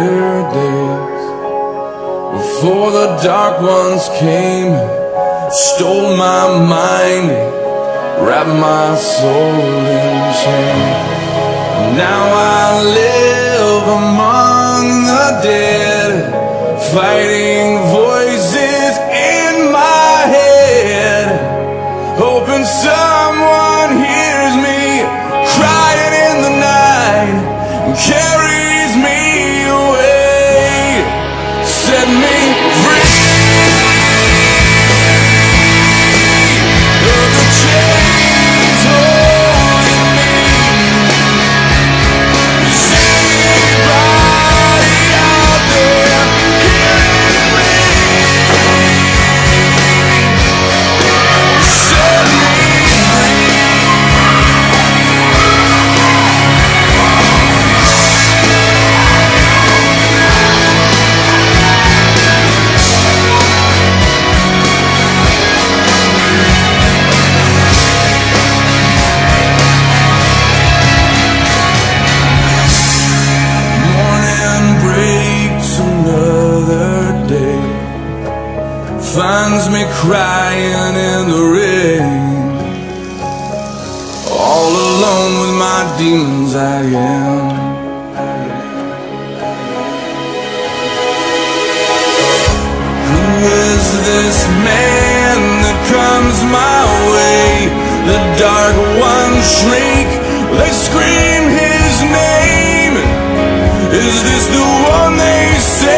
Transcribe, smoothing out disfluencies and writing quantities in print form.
better days before the dark ones came, stole my mind, wrapped my soul in chains. Now I live among the dead, fighting voices in my head, hoping someone hears me crying in the night and carries me away, set me free of the chains holding me. Is anybody out there hearing me? Set me finds me crying in the rain, all alone with my demons I am. Who is this man that comes my way? The dark ones shrink, they scream his name. Is this the one they say